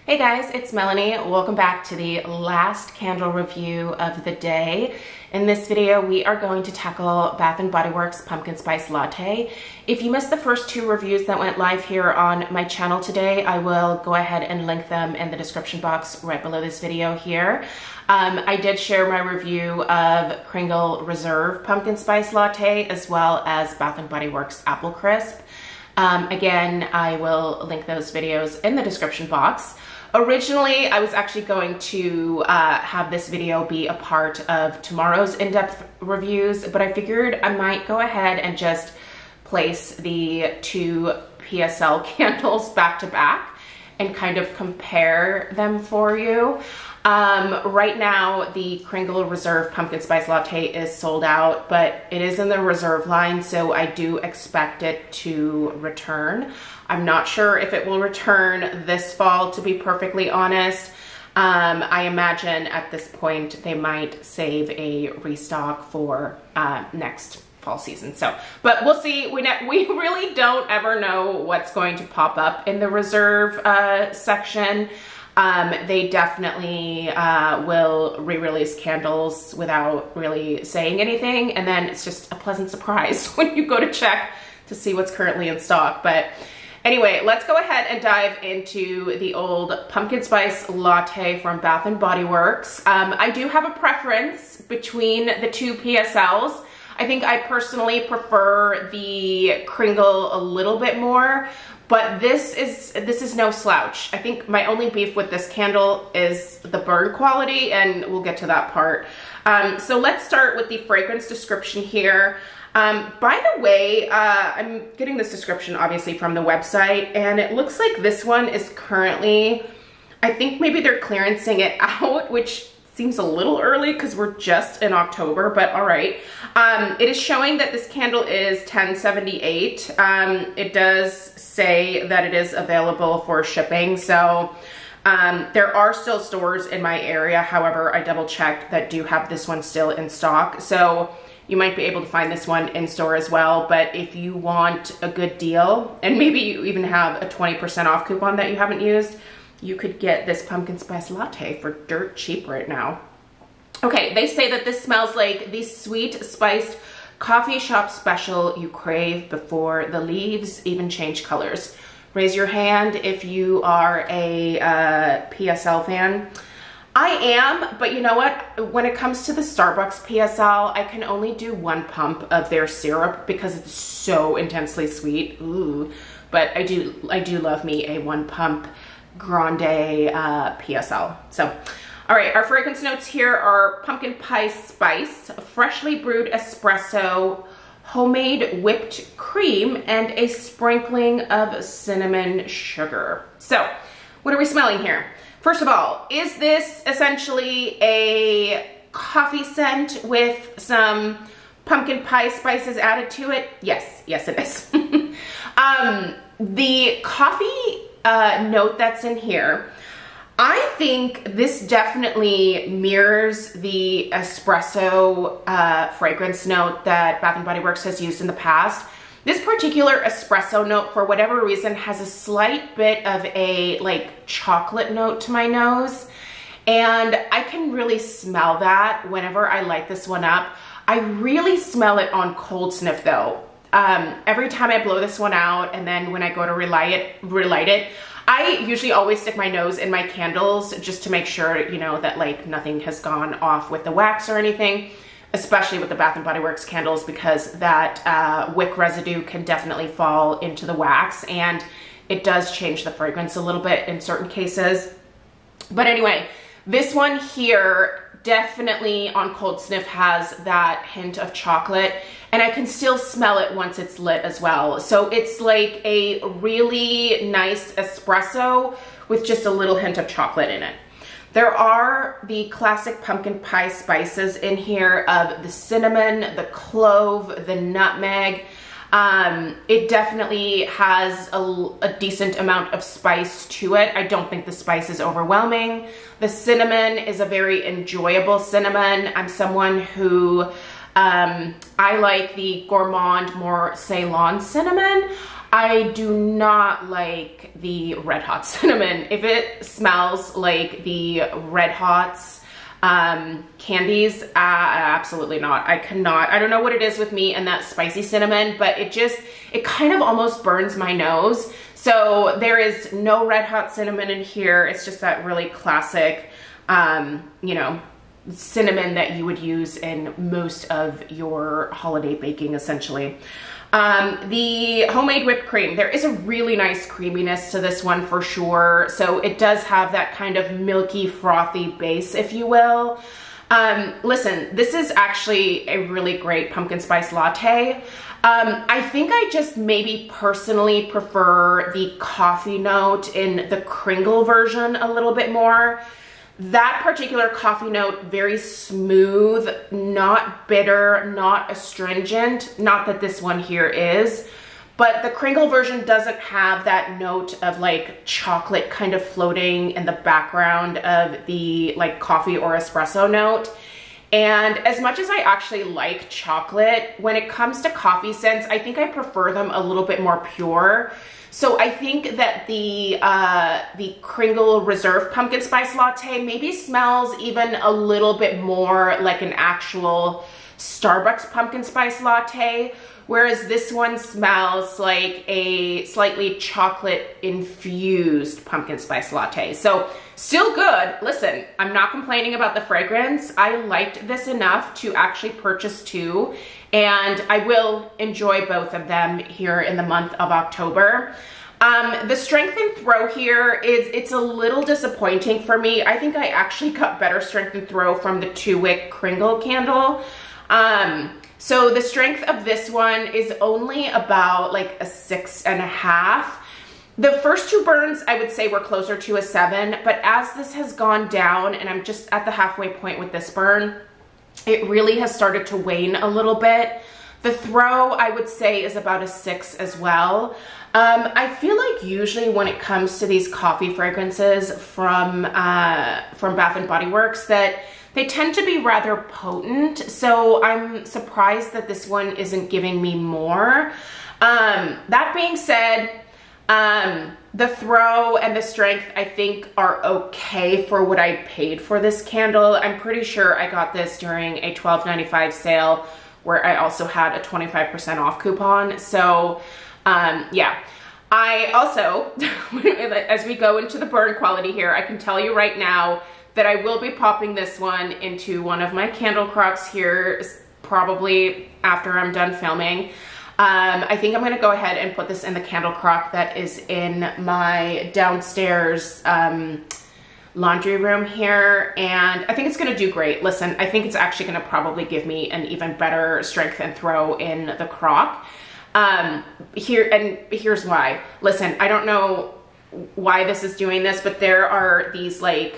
Hey guys, it's Melanie. Welcome back to the last candle review of the day. In this video, we are going to tackle Bath & Body Works Pumpkin Spice Latte. If you missed the first two reviews that went live here on my channel today, I will go ahead and link them in the description box right below this video here. I did share my review of Kringle Reserve Pumpkin Spice Latte as well as Bath & Body Works Apple Crisp. Again, I will link those videos in the description box. Originally, I was actually going to have this video be a part of tomorrow's in-depth reviews, but I figured I might go ahead and just place the two PSL candles back to back and kind of compare them for you. Right now, the Kringle Reserve Pumpkin Spice Latte is sold out, but it is in the reserve line, so I do expect it to return. I'm not sure if it will return this fall, to be perfectly honest. I imagine at this point they might save a restock for next fall season. So, but we'll see. We really don't ever know what's going to pop up in the reserve section. They definitely will re-release candles without really saying anything, and then it's just a pleasant surprise when you go to check to see what's currently in stock. But anyway, let's go ahead and dive into the old Pumpkin Spice Latte from Bath & Body Works. I do have a preference between the two PSLs. I think I personally prefer the Kringle a little bit more, but this is no slouch. I think my only beef with this candle is the burn quality, and we'll get to that part. So let's start with the fragrance description here. By the way, I'm getting this description obviously from the website, and it looks like this one is currently, I think maybe they're clearancing it out, which seems a little early because we're just in October, but all right. It is showing that this candle is $10.78. It does say that it is available for shipping, so there are still stores in my area. However, I double checked that do have this one still in stock, so you might be able to find this one in store as well. But if you want a good deal, and maybe you even have a 20% off coupon that you haven't used, you could get this pumpkin spice latte for dirt cheap right now. Okay, they say that this smells like the sweet spiced coffee shop special you crave before the leaves even change colors. Raise your hand if you are a PSL fan. I am, but you know what? When it comes to the Starbucks PSL, I can only do one pump of their syrup because it's so intensely sweet. Ooh, but I do love me a one pump grande PSL. So, all right, our fragrance notes here are pumpkin pie spice, freshly brewed espresso, homemade whipped cream, and a sprinkling of cinnamon sugar. So, what are we smelling here? First of all, is this essentially a coffee scent with some pumpkin pie spices added to it? Yes, yes it is. The coffee note that's in here, I think this definitely mirrors the espresso fragrance note that Bath & Body Works has used in the past. This particular espresso note, for whatever reason, has a slight bit of a like chocolate note to my nose, and I can really smell that whenever I light this one up. I really smell it on cold sniff though. Every time I blow this one out, and then when I go to relight it, I usually always stick my nose in my candles just to make sure, you know, that like nothing has gone off with the wax or anything, especially with the Bath & Body Works candles, because that wick residue can definitely fall into the wax, and it does change the fragrance a little bit in certain cases. But anyway, this one here definitely on cold sniff has that hint of chocolate, and I can still smell it once it's lit as well. So it's like a really nice espresso with just a little hint of chocolate in it. There are the classic pumpkin pie spices in here of the cinnamon, the clove, the nutmeg. It definitely has a decent amount of spice to it. I don't think the spice is overwhelming. The cinnamon is a very enjoyable cinnamon. I'm someone who, I like the gourmand, more Ceylon cinnamon. I do not like the Red Hot cinnamon. If it smells like the Red Hots candies, absolutely not. I cannot. I don't know what it is with me and that spicy cinnamon, but it kind of almost burns my nose. So there is no Red Hot cinnamon in here. It's just that really classic, you know, cinnamon that you would use in most of your holiday baking, essentially. The homemade whipped cream, there is a really nice creaminess to this one for sure. So it does have that kind of milky, frothy base, if you will. Listen, this is actually a really great pumpkin spice latte. I think I just maybe personally prefer the coffee note in the Kringle version a little bit more. That particular coffee note, very smooth, not bitter, not astringent. Not that this one here is, but the Kringle version doesn't have that note of like chocolate kind of floating in the background of the like coffee or espresso note. And as much as I actually like chocolate, when it comes to coffee scents, I think I prefer them a little bit more pure. So I think that the Kringle Reserve Pumpkin Spice Latte maybe smells even a little bit more like an actual Starbucks pumpkin spice latte, whereas this one smells like a slightly chocolate infused pumpkin spice latte. So still good. Listen, I'm not complaining about the fragrance. I liked this enough to actually purchase two, and I will enjoy both of them here in the month of October. The strength and throw here it's a little disappointing for me. I think I actually got better strength and throw from the 2-wick Kringle candle. So the strength of this one is only about like a 6.5. The first two burns, I would say, were closer to a 7, but as this has gone down and I'm just at the halfway point with this burn, it really has started to wane a little bit. The throw, I would say, is about a 6 as well. I feel like usually when it comes to these coffee fragrances from Bath & Body Works that they tend to be rather potent, so I'm surprised that this one isn't giving me more. That being said, the throw and the strength I think are okay for what I paid for this candle. I'm pretty sure I got this during a $12.95 sale where I also had a 25% off coupon. So yeah. I also, as we go into the burn quality here, I can tell you right now that I will be popping this one into one of my candle crocks here probably after I'm done filming. I think I'm gonna go ahead and put this in the candle crock that is in my downstairs laundry room here, and I think it's gonna do great. Listen, I think it's actually gonna probably give me an even better strength and throw in the crock. Here's why. Listen, I don't know why this is doing this, but there are these, like,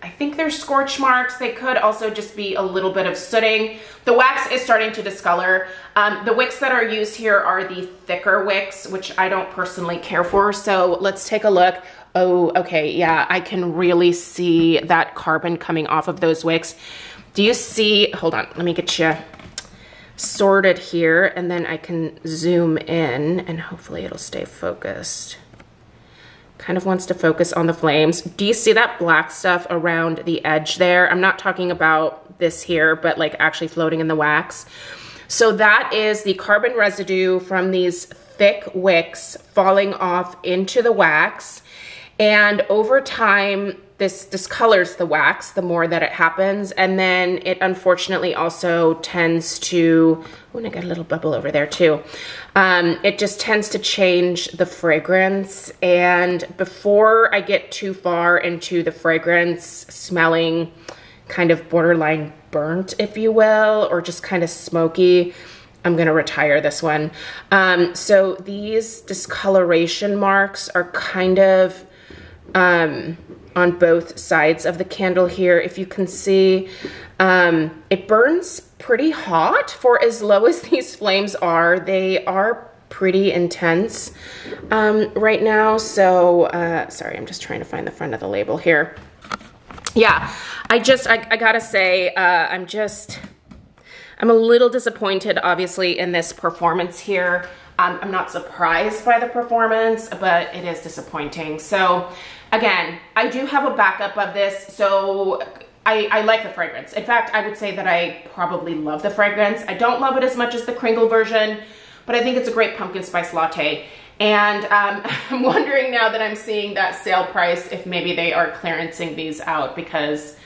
I think they're scorch marks. They could also just be a little bit of sooting. The wax is starting to discolor. The wicks that are used here are the thicker wicks, which I don't personally care for. So let's take a look. Oh, okay, yeah, I can really see that carbon coming off of those wicks. Do you see, hold on, let me get you sorted here, and then I can zoom in and hopefully it'll stay focused. Kind of wants to focus on the flames. Do you see that black stuff around the edge there? I'm not talking about this here, but like actually floating in the wax. So that is the carbon residue from these thick wicks falling off into the wax. And over time, this discolors the wax the more that it happens. And then it unfortunately also tends to, oh, and I got a little bubble over there too. It just tends to change the fragrance. And before I get too far into the fragrance smelling kind of borderline burnt, if you will, or just kind of smoky, I'm gonna retire this one. So these discoloration marks are kind of on both sides of the candle here. If you can see, it burns pretty hot for as low as these flames are. They are pretty intense right now. So sorry, I'm just trying to find the front of the label here. Yeah, I gotta say, I'm a little disappointed, obviously, in this performance here. I'm not surprised by the performance, but it is disappointing. So again, I do have a backup of this, so I like the fragrance. In fact, I would say that I probably love the fragrance. I don't love it as much as the Kringle version, but I think it's a great pumpkin spice latte. And I'm wondering now that I'm seeing that sale price if maybe they are clearancing these out because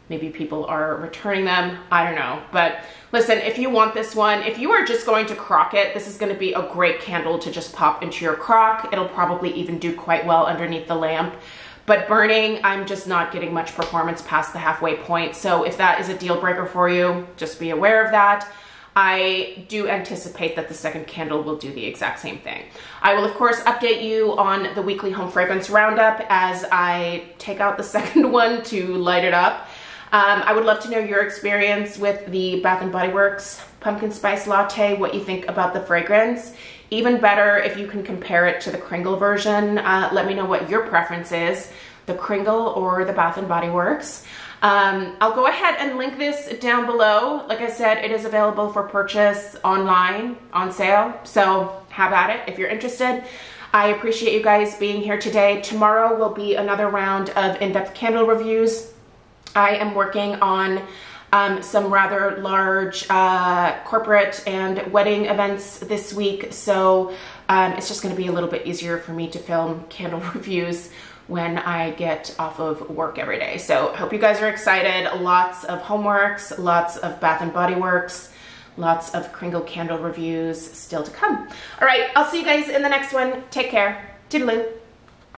maybe people are returning them. I don't know. But listen, if you want this one, if you are just going to crock it, this is going to be a great candle to just pop into your crock. It'll probably even do quite well underneath the lamp. But burning, I'm just not getting much performance past the halfway point. So if that is a deal breaker for you, just be aware of that. I do anticipate that the second candle will do the exact same thing. I will, of course, update you on the weekly home fragrance roundup as I take out the second one to light it up. I would love to know your experience with the Bath & Body Works Pumpkin Spice Latte, what you think about the fragrance. Even better if you can compare it to the Kringle version. Let me know what your preference is, the Kringle or the Bath & Body Works. I'll go ahead and link this down below. Like I said, it is available for purchase online, on sale, so have at it if you're interested. I appreciate you guys being here today. Tomorrow will be another round of in-depth candle reviews. I am working on some rather large corporate and wedding events this week, so it's just going to be a little bit easier for me to film candle reviews when I get off of work every day. So hope you guys are excited. Lots of homeworks, lots of Bath & Body Works, lots of Kringle candle reviews still to come. All right, I'll see you guys in the next one. Take care. Toodaloo.